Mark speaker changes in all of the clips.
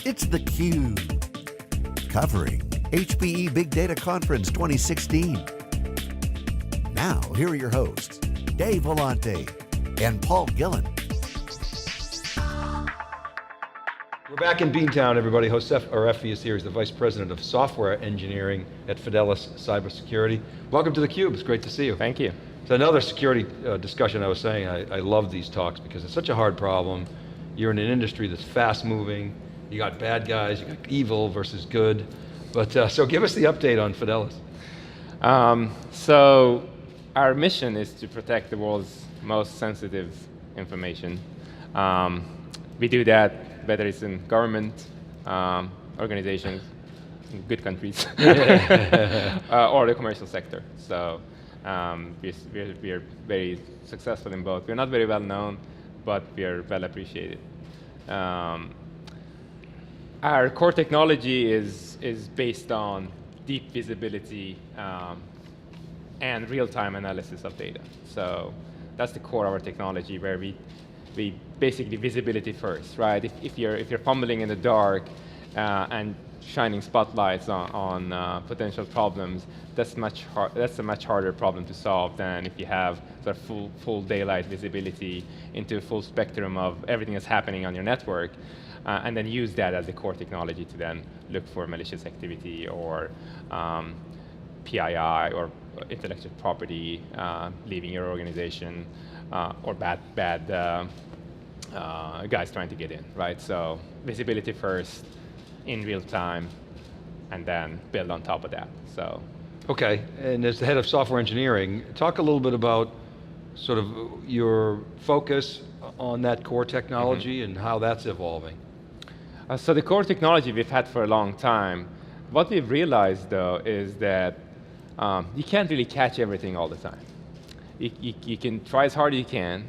Speaker 1: It's theCUBE, covering HPE Big Data Conference 2016. Now, here are your hosts, Dave Vellante and Paul Gillen.
Speaker 2: We're back in Beantown, everybody. Hossein Arefi is here. He's the Vice President of Software Engineering at Fidelis Cybersecurity. Welcome to theCUBE, it's great to see you.
Speaker 3: Thank you.
Speaker 2: So another security discussion. I was saying, I love these talks because it's such a hard problem. You're in an industry that's fast moving. You got bad guys, you got evil versus good. But so give us the update on Fidelis.
Speaker 3: So our mission is to protect the world's most sensitive information. We do that whether it's in government, organizations, in good countries, or the commercial sector. So we're very successful in both. We're not very well known, but we're well appreciated. Our core technology is based on deep visibility and real-time analysis of data. So that's the core of our technology, where we basically visibility first, right? If you're fumbling in the dark and shining spotlights on potential problems, that's a much harder problem to solve than if you have sort of full daylight visibility into a full spectrum of everything that's happening on your network, and then use that as the core technology to then look for malicious activity or PII or intellectual property leaving your organization or bad guys trying to get in, right? So visibility first, in real time, and then build on top of that. So,
Speaker 2: okay, and as the head of software engineering, talk a little bit about sort of your focus on that core technology and how that's evolving.
Speaker 3: So the core technology we've had for a long time. What we've realized, though, is that you can't really catch everything all the time. You can try as hard as you can.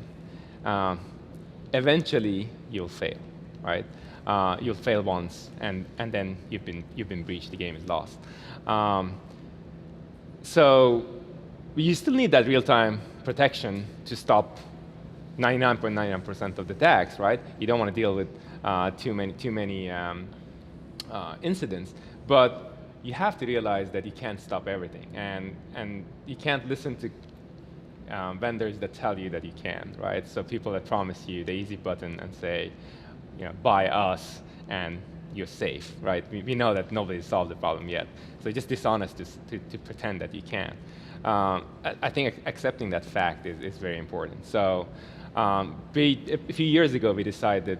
Speaker 3: Eventually, you'll fail, right? You'll fail once, and then you've been breached. The game is lost. So you still need that real-time protection to stop 99.99% of the attacks, right? You don't want to deal with too many incidents, but you have to realize that you can't stop everything, and you can't listen to vendors that tell you that you can, right? So people that promise you the easy button and say, buy us and you're safe, right? We know that nobody's solved the problem yet. So just dishonest to pretend that you can. I think accepting that fact is very important. So a few years ago, we decided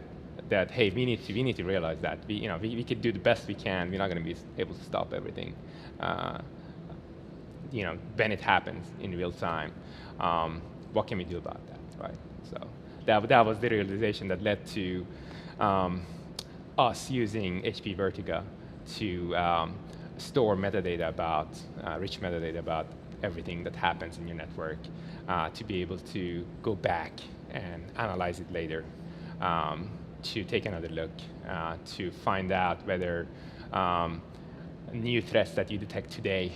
Speaker 3: that, hey, we need to realize that we could do the best we can. We're not going to be able to stop everything. When it happens in real time, what can we do about that, right? So that was the realization that led to us using HPE Vertica to store metadata about, rich metadata about everything that happens in your network, to be able to go back and analyze it later, to take another look, to find out whether new threats that you detect today,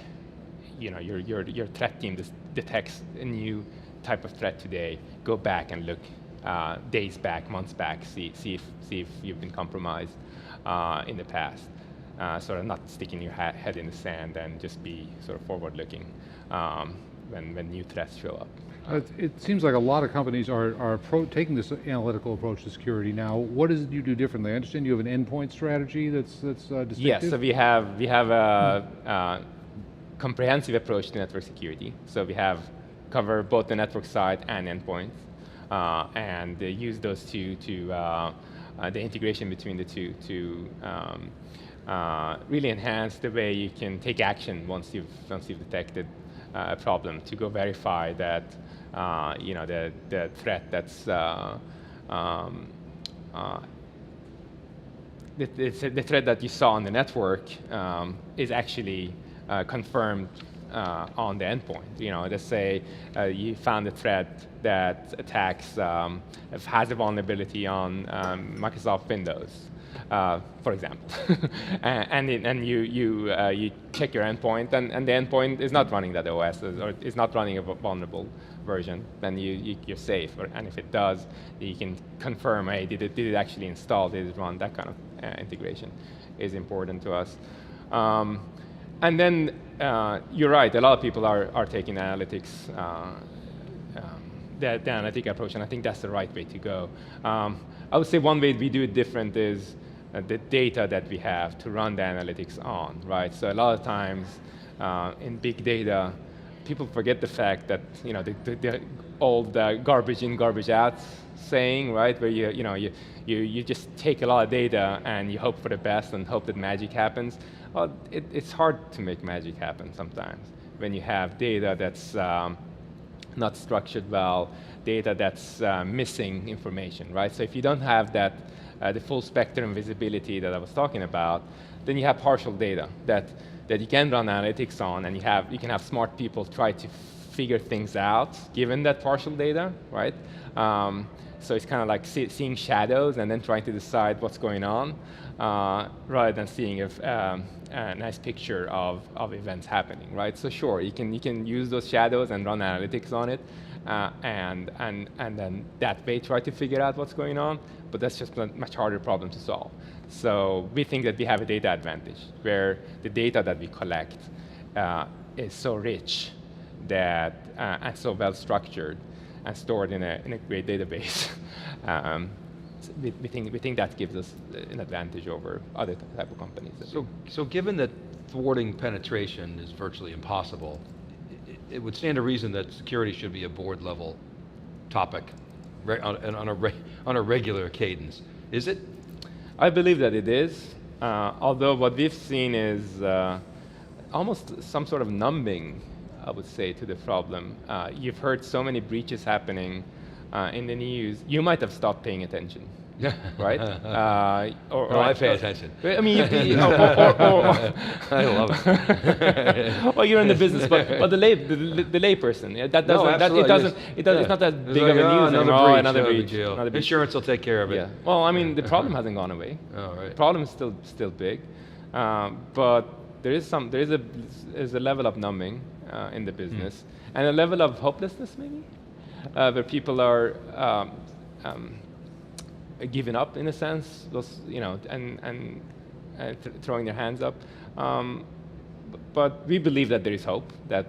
Speaker 3: your threat team detects a new type of threat today, go back and look days back, months back, see if you've been compromised in the past. Sort of not sticking your head in the sand and just be sort of forward-looking when new threats show up.
Speaker 4: It seems like a lot of companies are taking this analytical approach to security now. What is it you do differently? I understand you have an endpoint strategy that's distinctive?
Speaker 3: Yes, so we have a comprehensive approach to network security. So we cover both the network side and endpoints, and use those two to the integration between the two to really enhance the way you can take action once you've detected a problem, to go verify that the threat that's the threat that you saw on the network is actually confirmed on the endpoint. Let's say you found a threat that attacks has a vulnerability on Microsoft Windows. for example. and you check your endpoint, and the endpoint is not running that OS, or is not running a vulnerable version, then you're safe. And if it does, you can confirm, hey, did it actually install, did it run? That kind of integration is important to us. And then you're right, a lot of people are taking analytics, the analytic approach, and I think that's the right way to go. I would say one way we do it different is the data that we have to run the analytics on, right? So a lot of times in big data, people forget the fact that the old garbage in, garbage out saying, right? Where you just take a lot of data and you hope for the best and hope that magic happens. Well, it's hard to make magic happen sometimes when you have data that's not structured well, data that's missing information, right? So if you don't have that, the full spectrum visibility that I was talking about, then you have partial data that you can run analytics on, and you can have smart people try to figure things out given that partial data, right? So it's kind of like seeing shadows and then trying to decide what's going on, rather than seeing a nice picture of events happening, right? So sure, you can use those shadows and run analytics on it, and then that way try to figure out what's going on, but that's just a much harder problem to solve. So we think that we have a data advantage, where the data that we collect is so rich that and so well structured and stored in a great database. We think that gives us an advantage over other type of companies.
Speaker 2: So given that thwarting penetration is virtually impossible, it would stand to reason that security should be a board level topic on a regular cadence. Is it?
Speaker 3: I believe that it is, although what we've seen is almost some sort of numbing, I would say, to the problem. You've heard so many breaches happening in the news, you might have stopped paying attention. Right?
Speaker 2: I pay attention.
Speaker 3: I mean,
Speaker 2: I love it.
Speaker 3: Well, you're in the business, but the lay person, that doesn't, it's not that big of a news anymore. Another breach.
Speaker 2: Insurance will take care of it.
Speaker 3: Yeah. Well, I mean, the problem hasn't gone away.
Speaker 2: Oh, right.
Speaker 3: The problem is still big, but there is a level of numbing in the business, and a level of hopelessness maybe, where people are giving up in a sense, and throwing their hands up. But we believe that there is hope. That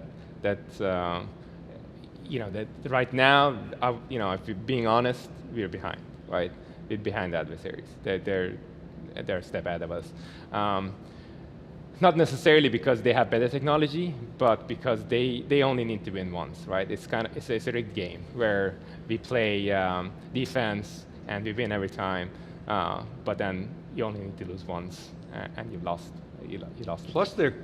Speaker 3: right now, if we're being honest, we're behind. Right, we're behind the adversaries. They're a step ahead of us. Not necessarily because they have better technology, but because they only need to win once, right? It's a rigged game where we play defense and we win every time, but then you only need to lose once, and you've lost. You lost.
Speaker 2: Plus, they're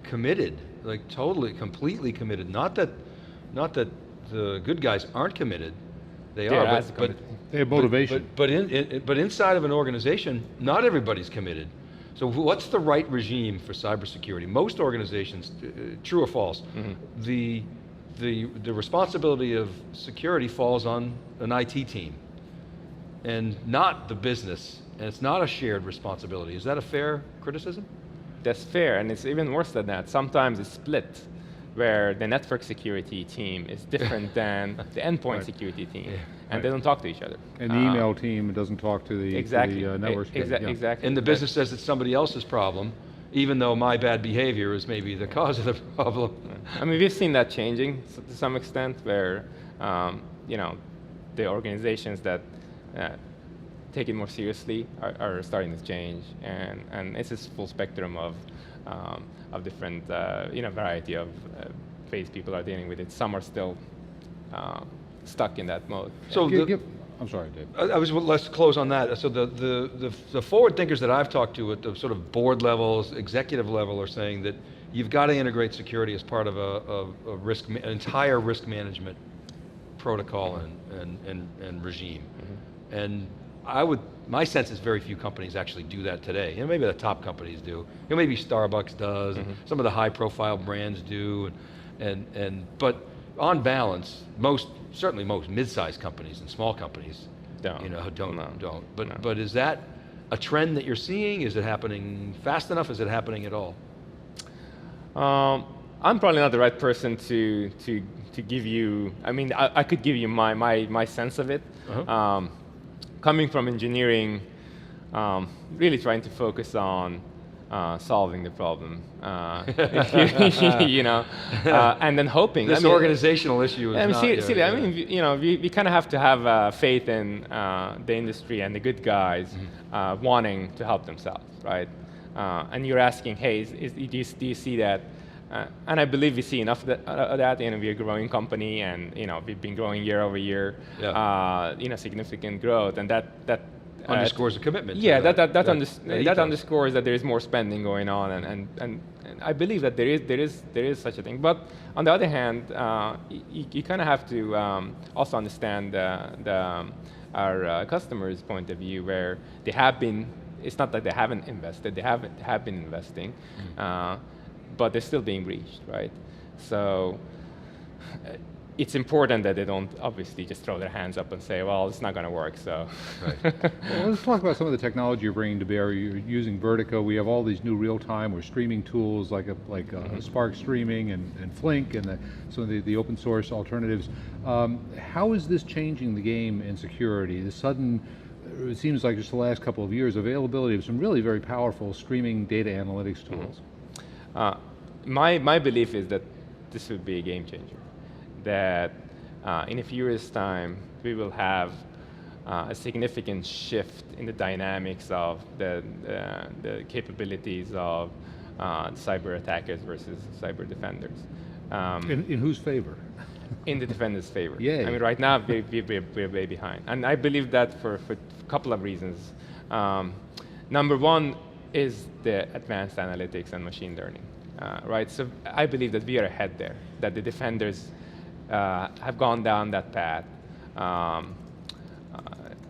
Speaker 2: committed, like totally, completely committed. Not that the good guys aren't committed. They are, but
Speaker 4: they have motivation.
Speaker 2: But inside of an organization, not everybody's committed. So what's the right regime for cybersecurity? Most organizations, true or false, the responsibility of security falls on an IT team and not the business, and it's not a shared responsibility. Is that a fair criticism?
Speaker 3: That's fair, and it's even worse than that. Sometimes it's split, where the network security team is different than the endpoint security team, and they don't talk to each other.
Speaker 4: And the email team doesn't talk to the network security.
Speaker 3: Exactly.
Speaker 2: And the business says it's somebody else's problem, even though my bad behavior is maybe the cause of the problem.
Speaker 3: I mean, we've seen that changing to some extent, where the organizations that take it more seriously are starting to change, and it's this full spectrum of different variety of ways people are dealing with it. Some are still stuck in that mode.
Speaker 2: So
Speaker 4: I'm sorry, Dave.
Speaker 2: Let's close on that. So the forward thinkers that I've talked to at the sort of board levels, executive level, are saying that you've got to integrate security as part of an entire risk management protocol and regime. And my sense is very few companies actually do that today. Maybe the top companies do. Maybe Starbucks does. Some of the high-profile brands do. But on balance, certainly most mid-sized companies and small companies don't. But is that a trend that you're seeing? Is it happening fast enough? Is it happening at all?
Speaker 3: I'm probably not the right person to give you. I mean, I could give you my sense of it. Coming from engineering, really trying to focus on solving the problem, you know, and then hoping.
Speaker 2: This organizational issue is not.
Speaker 3: Seriously, I mean, you know, we kind of have to have faith in the industry and the good guys wanting to help themselves, right? And you're asking, hey, do you see that? And I believe we see enough of that. You know, we're a growing company, and you know, we've been growing year over year. You know, significant growth, and that
Speaker 2: underscores a commitment.
Speaker 3: Yeah, that underscores that there is more spending going on, and I believe that there is such a thing. But on the other hand, you kind of have to also understand our customers' point of view, where they have been. It's not that they haven't invested; they have been investing, but they're still being breached, right? So it's important that they don't obviously just throw their hands up and say, well, it's not going to work, so.
Speaker 4: Right. Well, let's talk about some of the technology you're bringing to bear. You're using Vertigo. We have all these new real-time or streaming tools like Spark Streaming and Flink and some of the open source alternatives. How is this changing the game in security? The sudden, it seems like just the last couple of years, availability of some really very powerful streaming data analytics tools.
Speaker 3: My belief is that this would be a game changer. That in a few years' time, we will have a significant shift in the dynamics of the capabilities of cyber attackers versus cyber defenders.
Speaker 4: In whose favor?
Speaker 3: In the defender's favor.
Speaker 4: Yay.
Speaker 3: I mean, right now, we're way behind. And I believe that for a couple of reasons. Number one is the advanced analytics and machine learning, right? So I believe that we are ahead there, that the defenders have gone down that path a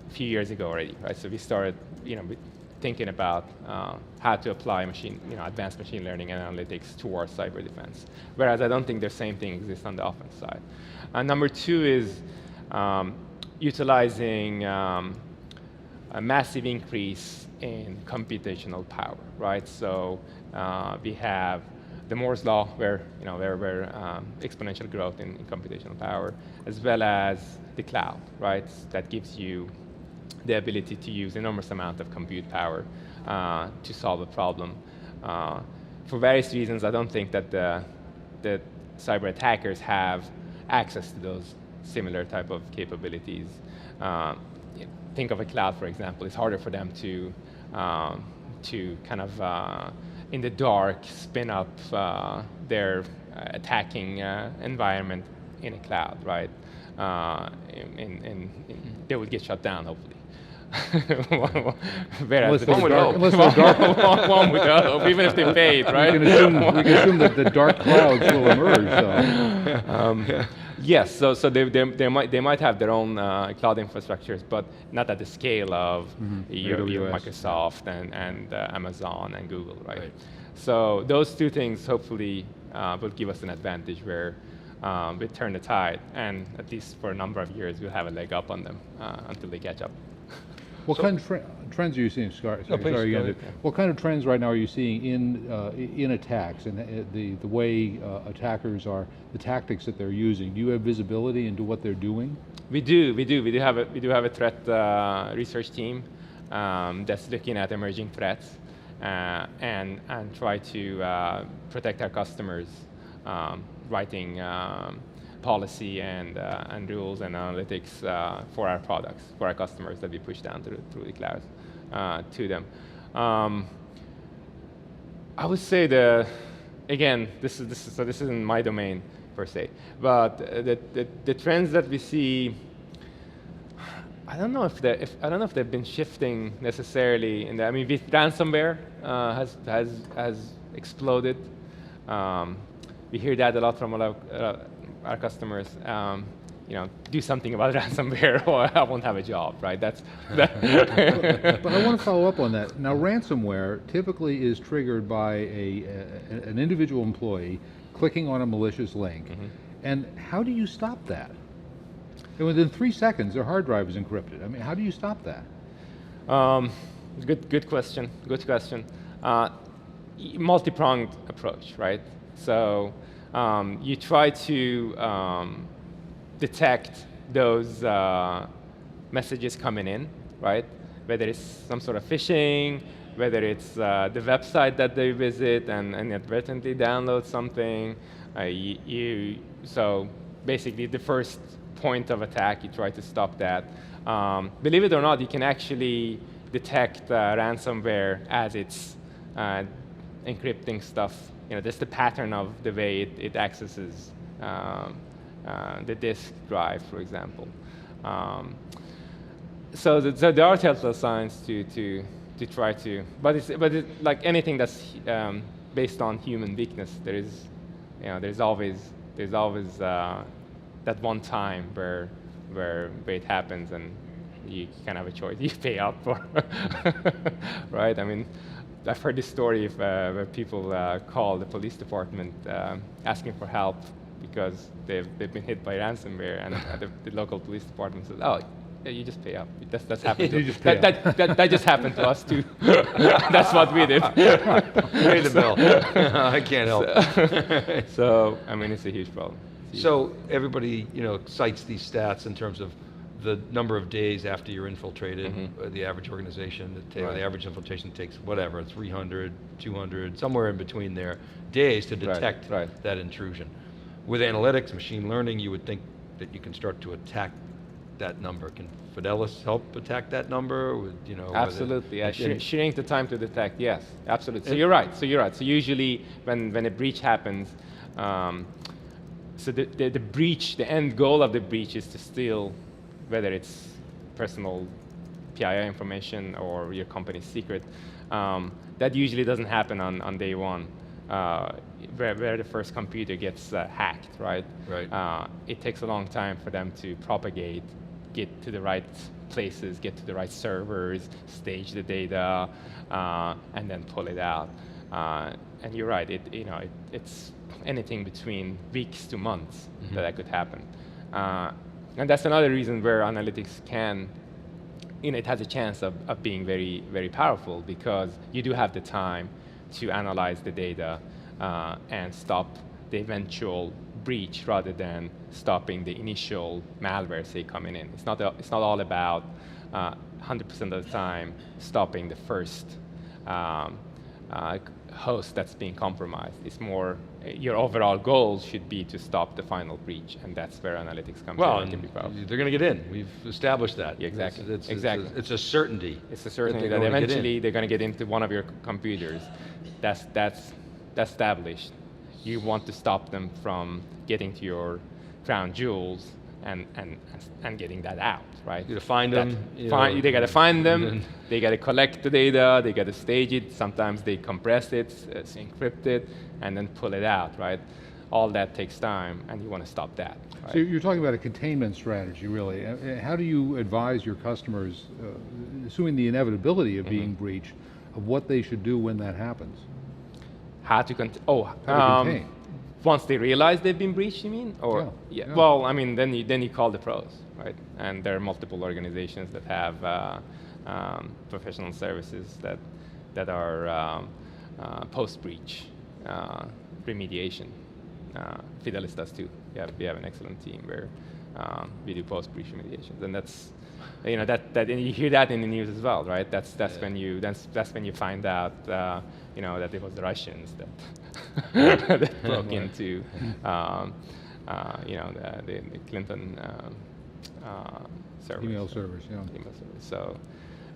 Speaker 3: few years ago already, right? So we started, you know, thinking about how to apply advanced machine learning and analytics towards cyber defense. Whereas I don't think the same thing exists on the offense side. And number two is utilizing a massive increase in computational power, right? So we have the Moore's law, where exponential growth in computational power, as well as the cloud, right? That gives you the ability to use enormous amount of compute power to solve a problem. For various reasons, I don't think that the cyber attackers have access to those similar type of capabilities. Think of a cloud, for example. It's harder for them to kind of in the dark spin up their attacking environment in a cloud, right? And they would get shut down, hopefully. Whereas
Speaker 2: one would hope.
Speaker 3: One would hope, even if they paid, right?
Speaker 4: We can assume that the dark clouds will emerge. So.
Speaker 3: Yes, so they might have their own cloud infrastructures, but not at the scale of your Microsoft and Amazon and Google, right? So those two things hopefully will give us an advantage where we turn the tide, and at least for a number of years we'll have a leg up on them until they catch up.
Speaker 4: What kind of trends are you seeing? What kind of trends right now are you seeing in attacks and the way attackers are, the tactics that they're using? Do you have visibility into what they're doing?
Speaker 3: We do have a threat research team that's looking at emerging threats and try to protect our customers, writing policy and rules and analytics for our products, for our customers that we push down through the cloud to them. I would say again, this isn't my domain per se, but the trends that we see, I don't know if they've been shifting necessarily. I mean, with ransomware has exploded. We hear that a lot from a lot of our customers. Do something about ransomware, or I won't have a job, right? But
Speaker 4: I want to follow up on that. Now, ransomware typically is triggered by an individual employee clicking on a malicious link. And how do you stop that? And within 3 seconds, their hard drive is encrypted. I mean, how do you stop that?
Speaker 3: Good question. Good question. Multi-pronged approach, right? So you try to detect those messages coming in, right? Whether it's some sort of phishing, whether it's the website that they visit and inadvertently download something. So basically, the first point of attack, you try to stop that. Believe it or not, you can actually detect ransomware as it's encrypting stuff. Just the pattern of the way it accesses the disk drive, for example. So there are telltale signs to try to, but it's like anything that's based on human weakness. There's always that one time where it happens and you kind of have a choice. You pay up for, right? I mean, I've heard this story where people call the police department asking for help because they've been hit by ransomware, and the local police department says, "Oh, yeah, you just pay up. That's happened. That just happened to us too. That's what we did.
Speaker 2: Pay the bill. I can't help.
Speaker 3: So I mean, it's a huge problem.
Speaker 2: So everybody, cites these stats in terms of the number of days after you're infiltrated. The average organization, the average infiltration takes whatever, 300, 200, somewhere in between there, days to detect that intrusion. With analytics, machine learning, you would think that you can start to attack that number. Can Fidelis help attack that number?
Speaker 3: Absolutely. Shrink the time to detect. Yes, absolutely. So you're right. So usually when a breach happens, so the breach, the end goal of the breach is to steal, whether it's personal PII information or your company's secret. That usually doesn't happen on day one. Where the first computer gets hacked, right?
Speaker 2: Right.
Speaker 3: It takes a long time for them to propagate, get to the right places, get to the right servers, stage the data, and then pull it out. And you're right. It's anything between weeks to months that could happen. And that's another reason where analytics can, it has a chance of being very, very powerful, because you do have the time to analyze the data and stop the eventual breach rather than stopping the initial malware, say, coming in. It's not all about 100% of the time stopping the first host that's being compromised. It's more, your overall goal should be to stop the final breach, and that's where analytics comes in.
Speaker 2: Well, they're going to get in. We've established that.
Speaker 3: Yeah, exactly.
Speaker 2: Exactly. It's a certainty.
Speaker 3: It's a certainty that eventually they're going to get into one of your computers. That's established. You want to stop them from getting to your crown jewels and getting that out, right?
Speaker 2: You got to find them.
Speaker 3: They got to find them. They got to collect the data. They got to stage it. Sometimes they compress it, encrypt it, and then pull it out, right? All that takes time, and you want to stop that. Right?
Speaker 4: So you're talking about a containment strategy, really. How do you advise your customers, assuming the inevitability of being breached, of what they should do when that happens?
Speaker 3: How to contain? Once they realize they've been breached, you mean? Or yeah. Well, I mean, then you call the pros, right? And there are multiple organizations that have professional services that are post-breach remediation. Fidelis does too. We have an excellent team where we do post-breach remediations, and that's and you hear that in the news as well, right? That's when you find out that it was the Russians that broke into the Clinton servers.
Speaker 4: Email servers, yeah.
Speaker 3: Email servers. So,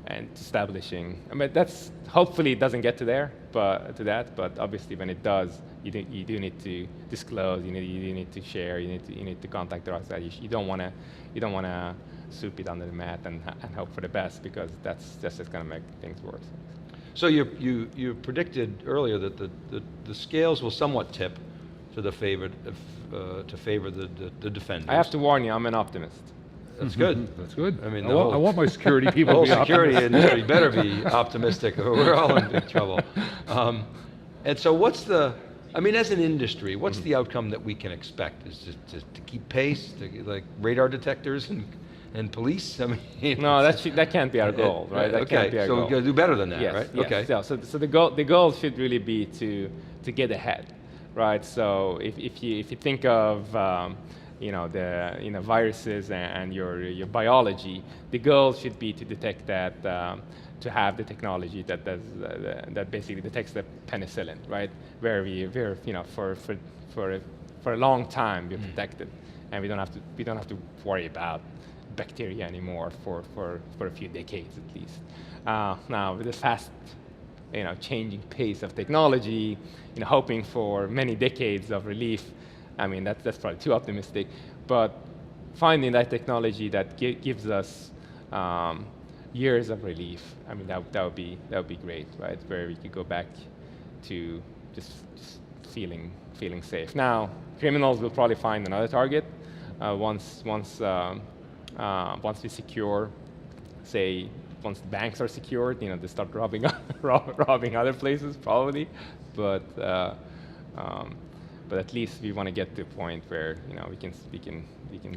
Speaker 3: and establishing. I mean, that's hopefully it doesn't get to there, but obviously when it does, you do need to disclose. You need to share. You need to contact the right side. You don't want to sweep it under the mat and hope for the best, because that's just going to make things worse.
Speaker 2: So you predicted earlier that the scales will somewhat tip to the favor the defenders.
Speaker 3: I have to warn you, I'm an optimist.
Speaker 2: That's good.
Speaker 4: That's good.
Speaker 2: I mean,
Speaker 4: I want my security people
Speaker 2: the whole
Speaker 4: to be
Speaker 2: security
Speaker 4: optimistic.
Speaker 2: industry better be optimistic, or we're all in big trouble. And so as an industry, what's the outcome that we can expect? Is to keep pace, like radar detectors and and police? I mean,
Speaker 3: No, that can't be our goal, right? That can't be our
Speaker 2: so
Speaker 3: goal.
Speaker 2: we got to do better than that,
Speaker 3: Yes,
Speaker 2: right?
Speaker 3: yes.
Speaker 2: Okay.
Speaker 3: Yeah, so the goal should really be to get ahead, right? So if you think of viruses and your biology, the goal should be to detect that, to have the technology that does that basically detects the penicillin, right? Where we're for a long time we're protected, and we don't have to worry about bacteria anymore for a few decades at least. Now with the fast changing pace of technology, hoping for many decades of relief, I mean that's probably too optimistic, but finding that technology that gives us years of relief, I mean that would be great, right? Where we could go back to just feeling safe. Now criminals will probably find another target once we secure, say, once the banks are secured, they start robbing robbing other places probably, but at least we want to get to a point where we can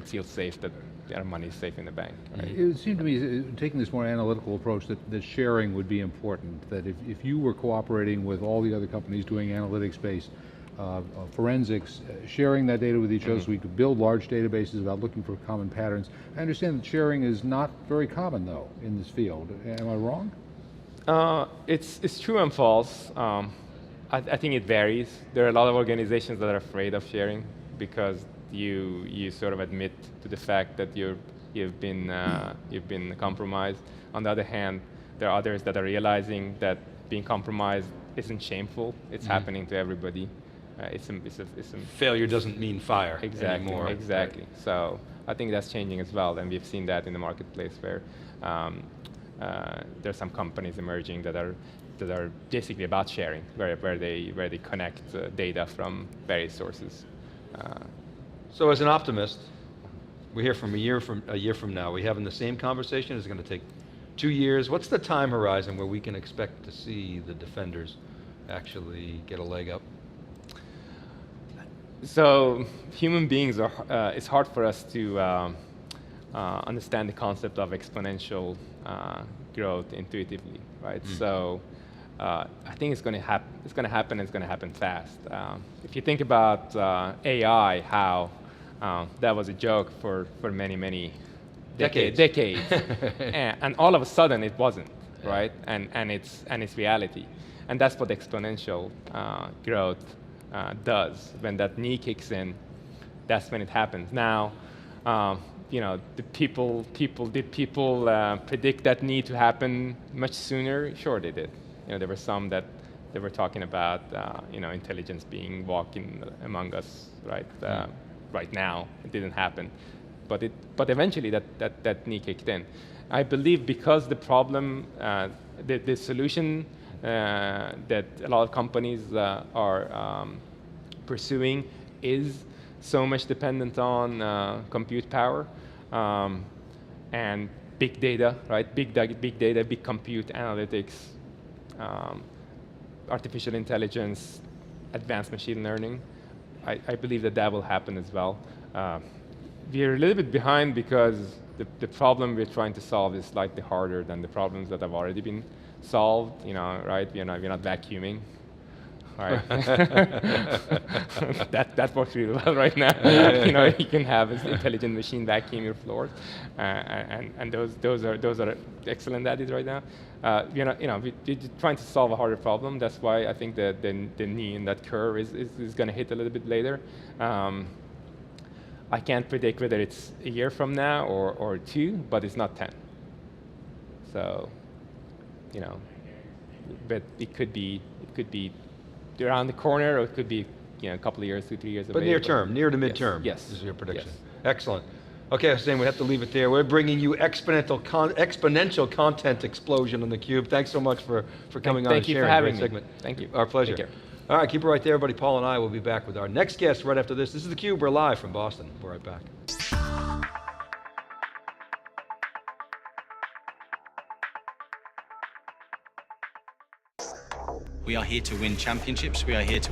Speaker 3: feel safe that our money is safe in the bank. Right?
Speaker 4: It seemed to me, taking this more analytical approach, that sharing would be important, that if you were cooperating with all the other companies doing analytics-based forensics, sharing that data with each other so we could build large databases about looking for common patterns. I understand that sharing is not very common, though, in this field. Am I wrong?
Speaker 3: It's true and false. I think it varies. There are a lot of organizations that are afraid of sharing because you sort of admit to the fact that you've been compromised. On the other hand, there are others that are realizing that being compromised isn't shameful. It's happening to everybody. It's a
Speaker 2: failure doesn't mean fire anymore.
Speaker 3: Exactly. Right. So I think that's changing as well, and we've seen that in the marketplace where there's some companies emerging that are basically about sharing, where they connect data from various sources.
Speaker 2: So as an optimist, we hear from a year from now, we having the same conversation. It's going to take 2 years. What's the time horizon where we can expect to see the defenders actually get a leg up?
Speaker 3: So human beings it's hard for us to understand the concept of exponential growth intuitively, right? So I think it's going to happen. It's going to happen. It's going to happen fast. If you think about AI, how that was a joke for many decades, and all of a sudden it wasn't, right? And it's reality, and that's what exponential growth does. When that knee kicks in, that's when it happens. Now, did people predict that knee to happen much sooner? Sure, they did. There were some that they were talking about, intelligence being walking among us, right? Right now, it didn't happen, but eventually that knee kicked in. I believe because the problem, the solution that a lot of companies are pursuing is so much dependent on compute power and big data, right? Big data, big compute, analytics, artificial intelligence, advanced machine learning. I believe that will happen as well. We're a little bit behind because the problem we're trying to solve is slightly harder than the problems that have already been solved, right? We're not vacuuming, right? that works really well right now. You can have an intelligent machine vacuum your floors, and those are excellent at it right now. We're trying to solve a harder problem. That's why I think the knee in that curve is going to hit a little bit later. I can't predict whether it's a year from now or 2, but it's not 10. So, but it could be around the corner, or it could be a couple of years, 2-3 years away.
Speaker 2: But near term, near to midterm.
Speaker 3: Yes.
Speaker 2: This is your prediction.
Speaker 3: Yes.
Speaker 2: Excellent. Okay, Hossein, we have to leave it there. We're bringing you exponential content explosion on theCUBE. Thanks so much for coming on and sharing.
Speaker 3: Thank you for having me.
Speaker 2: Segment.
Speaker 3: Thank you.
Speaker 2: Our pleasure.
Speaker 3: Take care.
Speaker 2: All right, keep it right there, everybody. Paul and I will be back with our next guest right after this. This is theCUBE. We're live from Boston. We're right back.
Speaker 5: We are here to win championships. We are here to